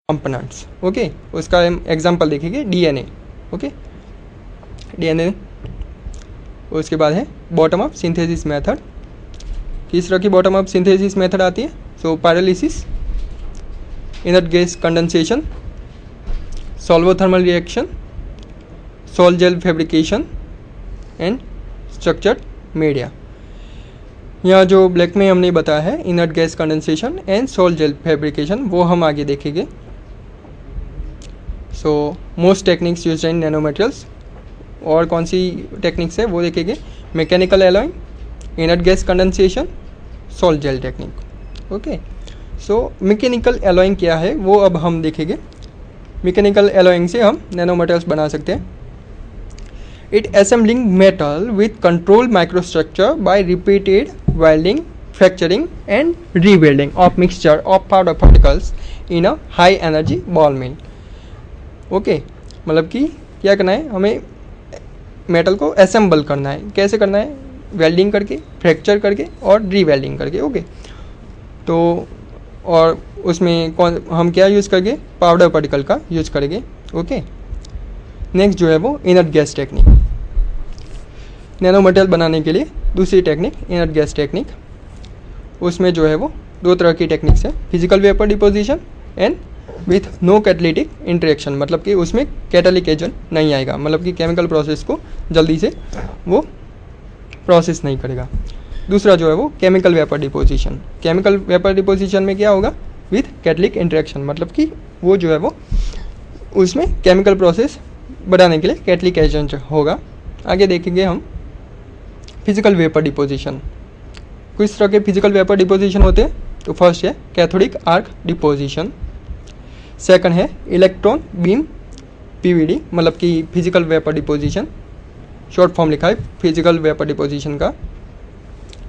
Components. Okay, उसका हम example देखेंगे डीएनए। Okay, DNA. उसके बाद है बॉटम अप सिंथेसिस मेथड। किस तरह की बॉटम अप सिंथेसिस मेथड आती है? So pyrolysis, inert gas condensation, solvothermal reaction, salt gel fabrication and structured media. यहाँ जो ब्लैक में हमने बताया है inert gas condensation and salt gel fabrication, वो हम आगे देखेंगे। So most techniques used in nano materials, और कौन सी टेक्निक्स है वो देखेंगे। Mechanical alloying, inert gas condensation, salt gel technique. Okay, so mechanical alloying क्या है वो अब हम देखेंगे। मैकेनिकल एलॉइंग से हम नैनो मटेरियल्स बना सकते हैं। It assembling metal with control microstructure by repeated welding, fracturing and rewelding of mixture of powder particles in a high energy ball mill. Okay, मतलब कि क्या करना है, हमें मेटल को असेंबल करना है। कैसे करना है? वेल्डिंग करके, फ्रैक्चर करके और रीवेल्डिंग करके। ओके, तो और उसमें कौन हम क्या यूज़ करेंगे? पाउडर पार्टिकल का यूज़ करेंगे। ओके, नेक्स्ट जो है वो inert gas technique. Nano material बनाने के लिए दूसरी टेक्निक इनर्ट गैस टेक्निक। उसमें जो है वो दो तरह की टेक्निक्स है, physical vapour deposition and with no catalytic interaction, मतलब कि उसमें कैटालिक एजेंट नहीं आएगा, मतलब कि केमिकल प्रोसेस को जल्दी से वो प्रोसेस नहीं करेगा। दूसरा जो है वो chemical vapour deposition. Chemical vapour deposition में क्या होगा? विथ कैटालिक इंटरेक्शन, मतलब कि वो जो है वो उसमें केमिकल प्रोसेस बढ़ाने के लिए कैटालिक एजेंट होगा। आगे देखेंगे हम फिजिकल वेपर डिपोजिशन। किस तरह के फिजिकल वेपर डिपोजिशन होते हैं? तो फर्स्ट है कैथोडिक आर्क डिपोजिशन, सेकंड है इलेक्ट्रॉन बीम पीवीडी, मतलब कि physical vapour deposition, short form लिखा है फिजिकल वेपर डिपोजिशन का।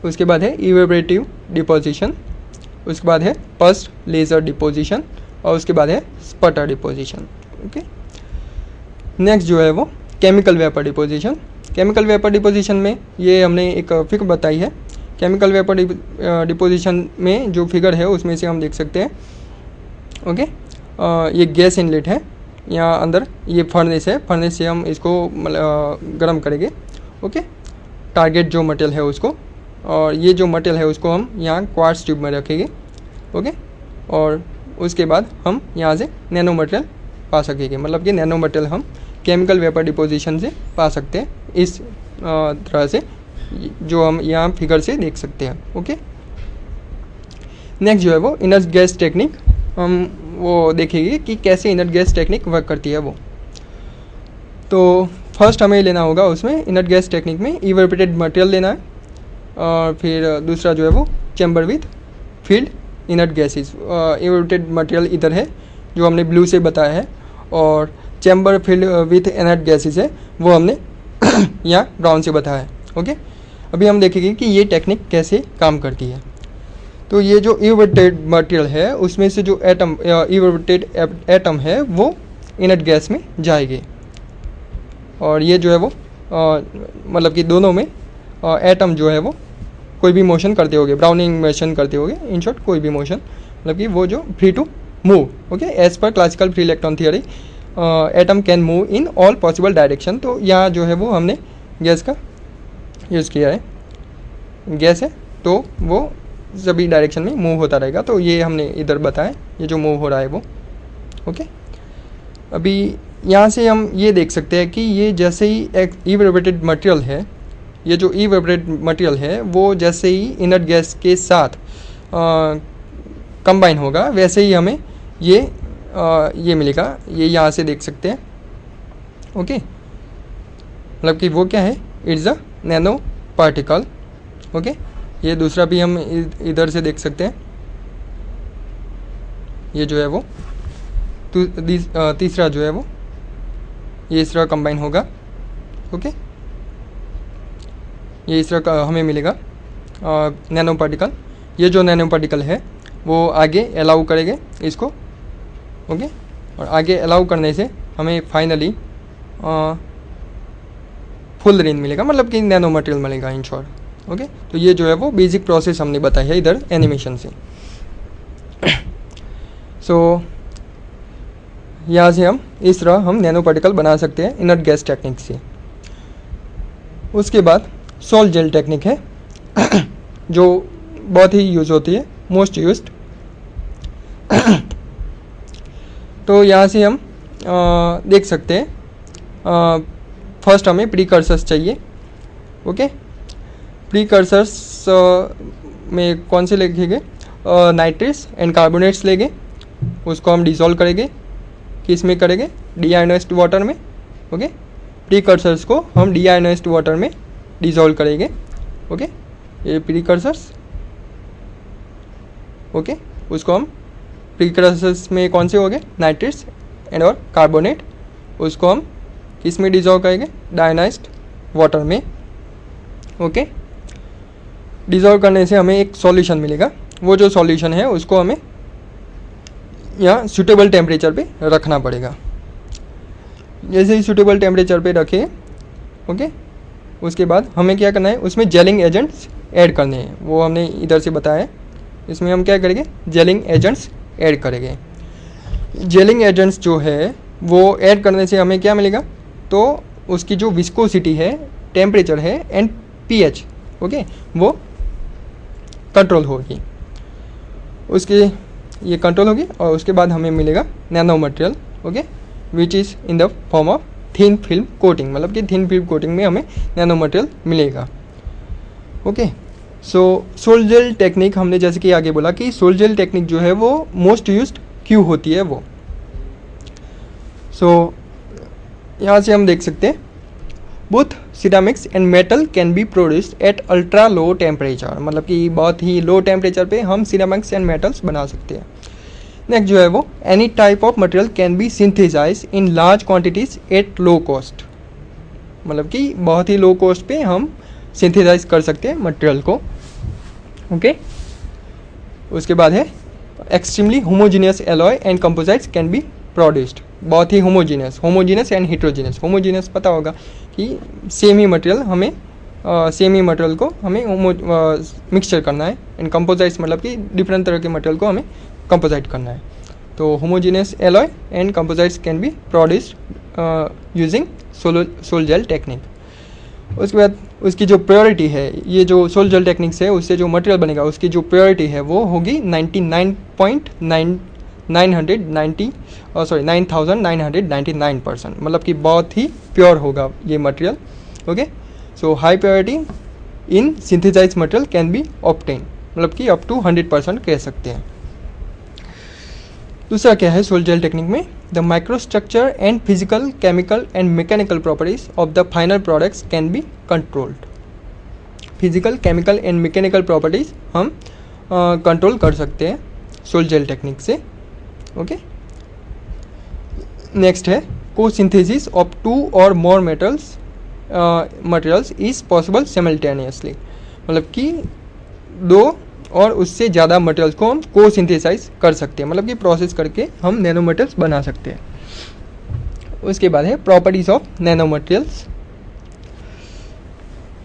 उसके बाद है इवेपोरेटिव डिपोजिशन, उसके बाद है पल्स्ड लेज़र डिपोजिशन, और उसके बाद है स्पटर डिपोजिशन। ओके, नेक्स्ट जो है वो chemical vapour deposition. Chemical vapour deposition में ये हमने एक फिगर बताई है। केमिकल वेपर डिपोजिशन में जो फिगर है उसमें से हम देख सकते हैं। ओके, ये गैस इनलेट है, यहाँ अंदर ये फर्नेस है, फर्नेस से हम इसको गर्म करेंगे। ओके, टारगेट जो मटेरियल है उसको, और ये जो मटेरियल है उसको हम यहाँ क्वार्ट्ज ट्यूब में रखेंगे। ओके, और उसके बाद हम यहाँ से नैनो मटेरियल पा सकेंगे, मतलब कि नैनो मटेरियल हम केमिकल वेपर डिपोजिशन से पा सकते हैं, इस तरह से जो हम यहाँ फिगर से देख सकते हैं। ओके, नेक्स्ट जो है वो इनर्ट गैस टेक्निक, हम वो देखेंगे कि कैसे इनर्ट गैस टेक्निक वर्क करती है वो। तो फर्स्ट हमें लेना होगा उसमें इनर्ट गैस टेक्निक में इवेपोरेटेड मटेरियल लेना है, और फिर दूसरा जो है वो chamber with field inert gases. Evaporated material इधर है जो हमने ब्लू से बताया है, और chamber field with inert gases है वो हमने यहाँ ब्राउन से बताया है। ओके, अभी हम देखेंगे कि ये टेक्निक कैसे काम करती है। तो ये जो इवेपोरेटेड मटेरियल है उसमें से जो एटम इवेपोरेटेड एटम है वो इनर्ट गैस में जाएंगे, और ये जो है वो मतलब कि दोनों में एटम जो है वो कोई भी मोशन करते होंगे, ब्राउनिंग मोशन करते होंगे, इन शॉर्ट कोई भी मोशन, मतलब कि वो जो free to move. Okay, as पर classical free electron theory atom can move in all possible direction. तो यहाँ जो है वो हमने गैस का यूज़ किया है, गैस है तो वो सभी डायरेक्शन में मूव होता रहेगा, तो ये हमने इधर बताया, ये जो मूव हो रहा है वो। ओके, अभी यहाँ से हम ये देख सकते हैं कि ये जैसे ही एक इवेपोरेटेड मटेरियल है, ये जो इवेपोरेटेड मटेरियल है वो जैसे ही इनर्ट गैस के साथ कंबाइन होगा वैसे ही हमें ये मिलेगा, ये यहाँ से देख सकते हैं। ओके, मतलब कि वो क्या है? It's a nano particle. Okay, ये दूसरा भी हम इधर से देख सकते हैं, ये जो है वो तीसरा जो है वो ये इस तरह कंबाइन होगा। ओके, ये इस तरह का हमें मिलेगा नैनो पार्टिकल। ये जो नैनो पार्टिकल है वो आगे अलाउ करेंगे इसको। ओके, और आगे अलाउ करने से हमें फाइनली फुल रेंज मिलेगा, मतलब कि नैनो मटेरियल मिलेगा इन शॉर्ट। ओके, तो ये जो है वो बेसिक प्रोसेस हमने बताई है इधर एनिमेशन से। सो यहाँ से हम इस तरह हम नैनो पार्टिकल बना सकते हैं इनर्ट गैस टेक्निक से। उसके बाद सॉल्ट जेल टेक्निक है जो बहुत ही यूज़ होती है, मोस्ट यूज्ड। तो यहाँ से हम देख सकते हैं, फर्स्ट हमें प्रीकर्सर्स चाहिए। ओके, प्रीकर्सर्स में कौन से लिखेंगे, नाइट्रेट्स एंड कार्बोनेट्स लेंगे, उसको हम डिसॉल्व करेंगे, किस में करेंगे, डीआयोनाइज्ड वाटर में। ओके, प्रीकर्सर्स को हम डीआयोनाइज्ड वाटर में डिसॉल्व करेंगे। ओके, ये प्रीकर्सर्स। ओके, उसको हम प्रीकर्सर्स में कौन से हो गए, नाइट्रेट्स एंड और कार्बोनेट, उसको हम किस में डिसॉल्व करेंगे, डायोनाइज्ड वाटर में। ओके, डिसॉल्व करने से हमें एक सॉल्यूशन मिलेगा। वो जो सॉल्यूशन है उसको हमें यहाँ सूटेबल टेम्परेचर पे रखना पड़ेगा। जैसे ही सूटेबल टेम्परेचर पे रखें, ओके, उसके बाद हमें क्या करना है, उसमें जेलिंग एजेंट्स ऐड करने हैं। वो हमने इधर से बताया है। इसमें हम क्या करेंगे, जेलिंग एजेंट्स ऐड करेंगे। जेलिंग एजेंट्स जो है वो ऐड करने से हमें क्या मिलेगा, तो उसकी जो विस्कोसिटी है, टेम्परेचर है एंड पीएच, ओके, वो कंट्रोल होगी। उसके ये कंट्रोल होगी और उसके बाद हमें मिलेगा nano material, okay, which is in the form of thin film coating. मतलब कि थिन फिल्म कोटिंग में हमें नैनो मटेरियल मिलेगा। Okay, so sol gel technique, हमने जैसे कि आगे बोला कि सोल जेल टेक्निक जो है वो मोस्ट यूज्ड क्यों होती है वो। सो यहाँ से हम देख सकते हैं, both ceramics and metal can be produced at ultra low temperature. मतलब कि बहुत ही लो टेम्परेचर पे हम सिरामिक्स एंड मेटल्स बना सकते हैं। नेक्स्ट जो है वो, any type of material can be synthesize in large quantities at low cost. मतलब कि बहुत ही लो कॉस्ट पे हम सिंथेसाइज कर सकते हैं मटेरियल को। ओके, उसके बाद है extremely homogeneous alloy and composites can be produced. बहुत ही होमोजीनियस एंड हेट्रोजीनियस। होमोजीनियस पता होगा कि सेम ही मटेरियल हमें सेम ही मटेरियल को हमें मिक्सचर करना है, एंड कंपोजिट्स मतलब कि डिफरेंट तरह के मटेरियल को हमें कंपोजिट करना है। तो homogeneous alloy and composites can be produced using sol gel technique. उसके बाद उसकी जो प्योरिटी है, ये जो सोल जेल टेक्निक से उससे जो मटेरियल बनेगा उसकी जो प्योरिटी है वो होगी 99.999%। मतलब कि बहुत ही प्योर होगा ये material. Okay, so high purity in synthesize material can be obtain. मतलब कि अप टू 100% कह सकते हैं। दूसरा क्या है सोल जेल टेक्निक में, the microstructure and physical, chemical and mechanical properties of the final products can be controlled. Physical, chemical and mechanical properties हम कंट्रोल कर सकते हैं सोल जेल टेक्निक से। ओके, नेक्स्ट है को सिंथेसिस ऑफ 2 और मोर materials is possible simultaneously. मतलब कि 2 और उससे ज़्यादा मटेरियल्स को हम को सिंथेसाइज कर सकते हैं। मतलब कि प्रोसेस करके हम नैनो मटेरियल्स बना सकते हैं। उसके बाद है properties of nano materials.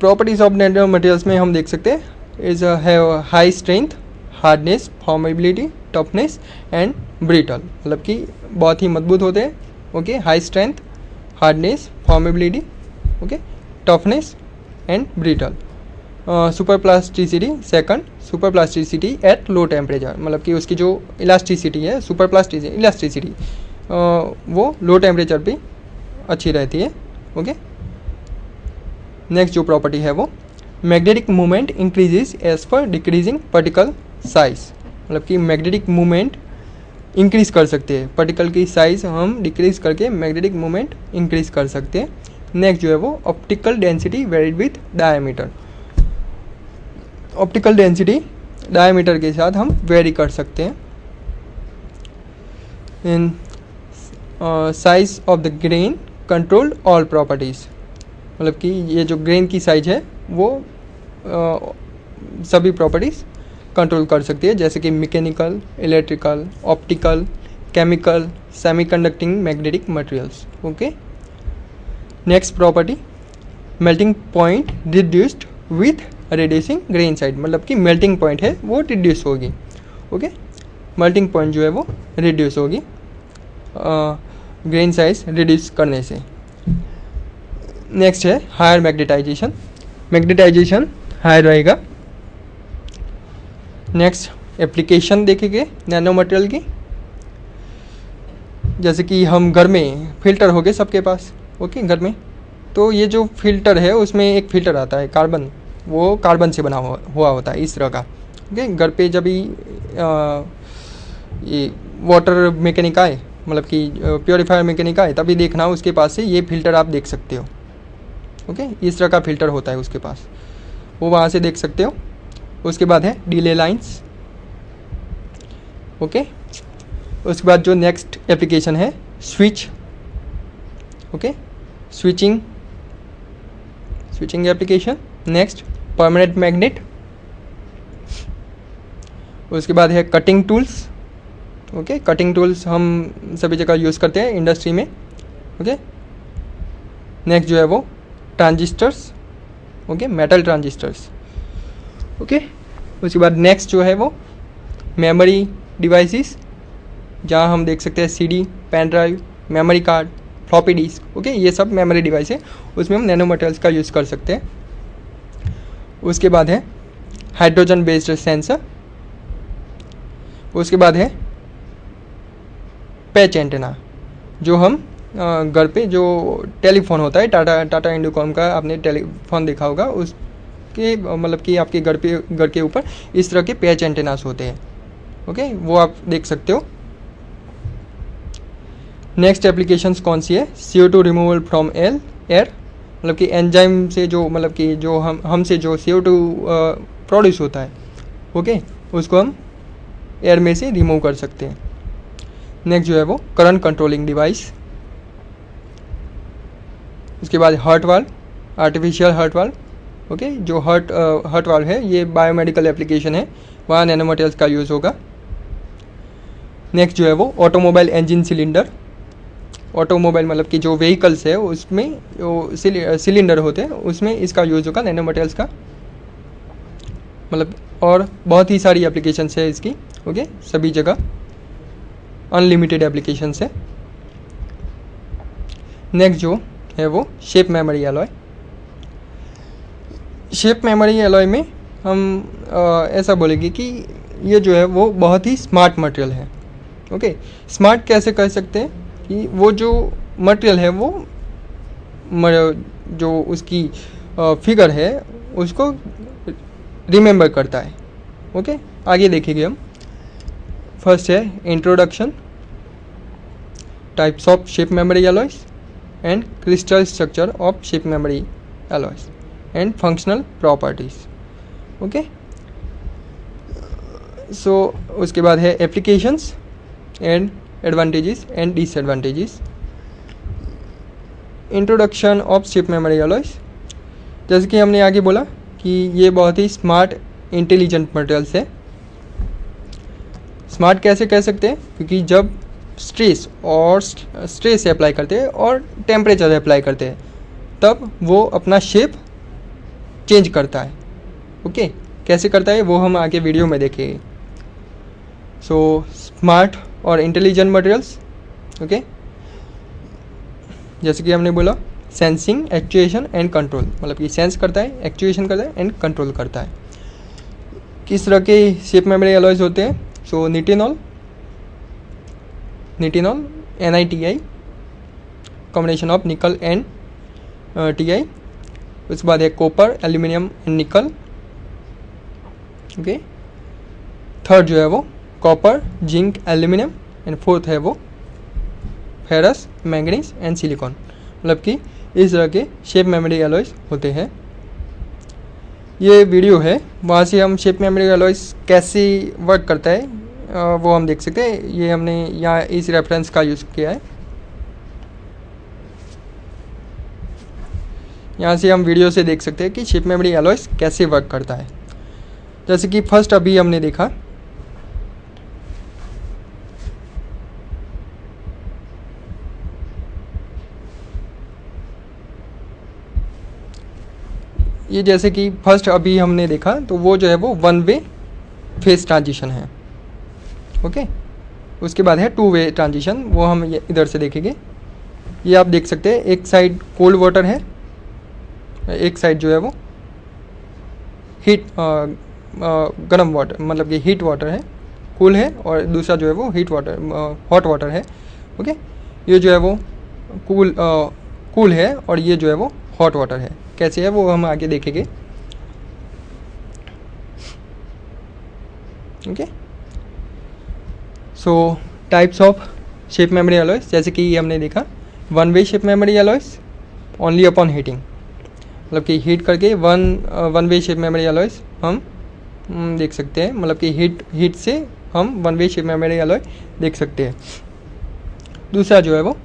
Properties of nano materials में हम देख सकते हैं is have high strength, hardness, formability, toughness and brittle. मतलब कि बहुत ही मजबूत होते हैं। Okay, high strength, hardness, formability, okay, toughness and brittle. Super plasticity, second super plasticity at low temperature. मतलब कि उसकी जो इलास्टिसिटी है, सुपर प्लास्टिसिटी इलास्टिसिटी वो लो टेम्परेचर पे अच्छी रहती है। ओके, नेक्स्ट जो प्रॉपर्टी है वो मैग्नेटिक मूवमेंट इंक्रीजेज एज पर डिक्रीजिंग पार्टिकल साइज। मतलब कि मैग्नेटिक मूवमेंट इंक्रीज कर सकते हैं, पार्टिकल की साइज हम डिक्रीज करके मैग्नेटिक मूवमेंट इंक्रीज कर सकते हैं। नेक्स्ट जो है वो optical density varied with diameter. Optical density diameter के साथ हम वेरी कर सकते हैं। In size of the grain controlled all properties. मतलब कि ये जो ग्रेन की साइज है वो सभी प्रॉपर्टीज़ कंट्रोल कर सकती है, जैसे कि mechanical, electrical, optical, chemical, semiconducting magnetic materials. Okay, next property melting point reduced with reducing grain size. मतलब कि मेल्टिंग पॉइंट है वो रिड्यूस होगी। ओके, मेल्टिंग पॉइंट जो है वो रिड्यूस होगी ग्रेन साइज रिड्यूस करने से। नेक्स्ट है हायर मैग्नेटाइजेशन, मैग्नेटाइजेशन हायर रहेगा। नेक्स्ट एप्लीकेशन देखेंगे नैनो मटेरियल की, जैसे कि हम घर में फ़िल्टर हो गए सबके पास, ओके घर में, तो ये जो फ़िल्टर है उसमें एक फ़िल्टर आता है कार्बन, वो कार्बन से बना हुआ होता है इस तरह का, ओके। घर पे जब ये वाटर मैकेनिक आए, मतलब कि प्योरीफायर मैकेनिक आए, तभी देखना उसके पास से ये फ़िल्टर आप देख सकते हो, ओके। इस तरह का फ़िल्टर होता है उसके पास, वो वहाँ से देख सकते हो। उसके बाद है डिले लाइंस, ओके। उसके बाद जो नेक्स्ट एप्लीकेशन है switch, okay, switching application. Next permanent magnet. उसके बाद है cutting tools, okay. Cutting tools हम सभी जगह यूज़ करते हैं इंडस्ट्री में, ओके। नेक्स्ट जो है वो transistors, okay, metal transistors, okay. उसके बाद नेक्स्ट जो है वो मेमोरी डिवाइसेस, जहाँ हम देख सकते हैं CD, pen drive, memory card, floppy disk, okay, ये सब मेमोरी डिवाइस है, उसमें हम नैनो मटेरियल्स का यूज़ कर सकते हैं। उसके बाद है हाइड्रोजन बेस्ड सेंसर। उसके बाद है पैच एंटेना, जो हम घर पे जो टेलीफोन होता है, टाटा इंडोकॉम का आपने टेलीफोन देखा होगा, उसके मतलब कि आपके घर के ऊपर इस तरह के पैच एंटेनास होते हैं, ओके, वो आप देख सकते हो। नेक्स्ट एप्लीकेशंस कौन सी है, CO2 रिमूवल फ्रॉम एयर, मतलब कि एंजाइम से जो, मतलब कि जो हमसे जो CO2 प्रोड्यूस होता है, ओके, उसको हम एयर में से रिमूव कर सकते हैं। नेक्स्ट जो है वो करंट कंट्रोलिंग डिवाइस। उसके बाद heart valve, artificial heart valve, okay, जो हार्ट वाल्व है ये बायोमेडिकल एप्लीकेशन है, वहाँ नैनो मटेरियल्स का यूज़ होगा। नेक्स्ट जो है वो ऑटोमोबाइल इंजन सिलेंडर, ऑटोमोबाइल मतलब कि जो व्हीकल्स है उसमें जो सिलेंडर होते हैं उसमें इसका यूज़ होगा नैनो मटेरियल्स का, मतलब और बहुत ही सारी एप्लीकेशंस है इसकी, ओके, सभी जगह अनलिमिटेड एप्लीकेशंस है। नेक्स्ट जो है वो shape memory alloy. Shape memory alloy में हम ऐसा बोलेंगे कि ये जो है वो बहुत ही स्मार्ट मटेरियल है, ओके। स्मार्ट कैसे कह सकते हैं कि वो जो मटेरियल है वो जो उसकी फिगर है उसको रिमेंबर करता है, ओके। आगे देखेंगे हम। फर्स्ट है introduction, types of shape memory alloys and crystal structure of shape memory alloys and functional properties, okay. So उसके बाद है applications and advantages and disadvantages. Introduction of shape memory alloys, जैसे कि हमने आगे बोला कि ये बहुत ही स्मार्ट इंटेलिजेंट मटेरियल्स है। स्मार्ट कैसे कह सकते हैं, क्योंकि जब स्ट्रेस अप्लाई करते हैं और टेम्परेचर अप्लाई करते हैं तब वो अपना शेप चेंज करता है, ओके। कैसे करता है वो हम आगे वीडियो में देखेंगे। सो स्मार्ट और इंटेलिजेंट मटेरियल्स, ओके, जैसे कि हमने बोला सेंसिंग, एक्चुएशन एंड कंट्रोल, मतलब कि सेंस करता है, एक्चुएशन करता है एंड कंट्रोल करता है। किस तरह के शेप मेमोरी एलॉयज होते हैं, सो निटिनॉल NiTi, कॉम्बिनेशन ऑफ निकल एंड Ti। उसके बाद है कॉपर, एल्यूमिनियम एंड निकल, ओके। थर्ड जो है वो copper, zinc, aluminium and fourth है वो फेरस, मैंगनीज एंड सिलिकॉन, मतलब कि इस तरह के शेप मेमोरी एलॉयज होते हैं। ये वीडियो है, वहाँ से हम शेप मेमोरी एलॉयज कैसे वर्क करता है वो हम देख सकते हैं। ये हमने यहाँ इस रेफरेंस का यूज़ किया है, यहाँ से हम वीडियो से देख सकते हैं कि शेप मेमोरी एलॉयज कैसे वर्क करता है। जैसे कि फर्स्ट अभी हमने देखा ये, जैसे कि फर्स्ट अभी हमने देखा तो वो जो है वो 1 वे फेस ट्रांजिशन है, ओके। उसके बाद है 2 वे ट्रांजिशन, वो हम इधर से देखेंगे। ये आप देख सकते हैं, एक साइड कोल्ड वाटर है, एक साइड जो है वो हीट गर्म वाटर मतलब कि हीट वाटर है, कूल है, और दूसरा जो है वो हीट वाटर हॉट वाटर है। ओके, ये जो है वो कूल है और ये जो है वो हॉट वाटर है। कैसे है वो हम आगे देखेंगे। Okay, so types of shape memory alloys, जैसे कि हमने देखा one way shape memory alloys only upon heating, मतलब कि हीट करके one way shape memory alloys हम देख सकते हैं, मतलब कि हीट से हम one way shape memory alloy देख सकते हैं। दूसरा जो है वो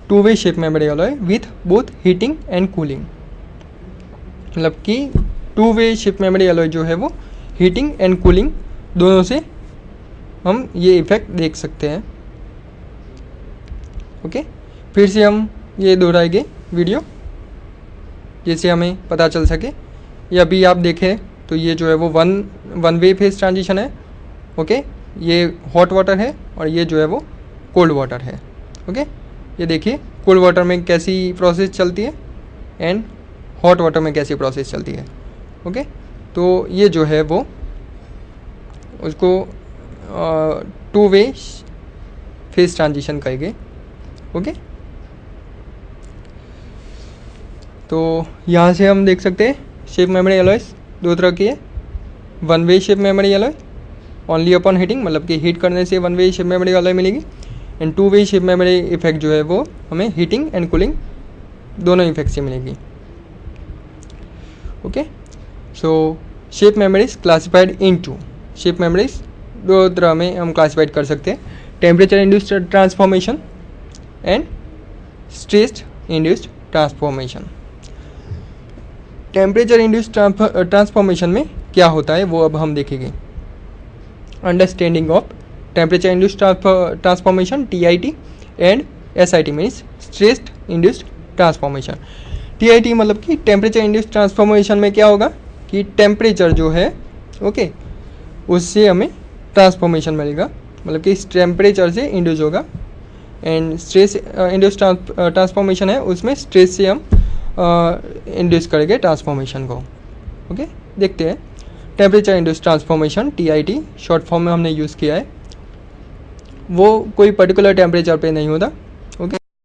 to way shape memory alloy with both heating and cooling, मतलब कि to way shape memory alloy जो है वो हीटिंग एंड कूलिंग दोनों से हम ये इफेक्ट देख सकते हैं। ओके, फिर से हम ये दोहराएंगे वीडियो जिससे हमें पता चल सके। ये अभी आप देखें तो ये जो है वो वन वे फेज ट्रांजिशन है। ओके, ये हॉट वाटर है और ये जो है वो कोल्ड वाटर है। ओके, ये देखिए कोल्ड वाटर में कैसी प्रोसेस चलती है एंड हॉट वाटर में कैसी प्रोसेस चलती है। ओके, तो ये जो है वो उसको टू वे फेज ट्रांजिशन कहेंगे। ओके, तो यहाँ से हम देख सकते हैं शेप मेमोरी अलॉयस दो तरह की है। One way shape memory alloy only upon heating, मतलब कि हीट करने से one way shape memory alloy मिलेगी, and two way shape memory effect जो है वो हमें हीटिंग एंड कूलिंग दोनों इफेक्ट से मिलेगी। Okay, so shape memories classified into, shape memories दो तरह में हम क्लासिफाइड कर सकते हैं, temperature induced transformation and stress induced transformation. Temperature induced transformation में क्या होता है वो अब हम देखेंगे। Understanding of temperature induced transformation TIT and SIT means stress induced transformation. TIT मतलब कि टेम्परेचर इंड्यूस्ड ट्रांसफॉर्मेशन में क्या होगा कि टेम्परेचर जो है ओके उससे हमें ट्रांसफॉर्मेशन मिलेगा, मतलब कि इस टेम्परेचर से इंड्यूस होगा, एंड स्ट्रेस इंड्यूस्ड ट्रांसफॉर्मेशन है उसमें स्ट्रेस से हम इंड्यूस करेंगे ट्रांसफॉर्मेशन को। ओके, देखते हैं temperature induced transformation TIT short form में हमने यूज़ किया है। वो कोई पर्टिकुलर टेम्परेचर पे नहीं होता,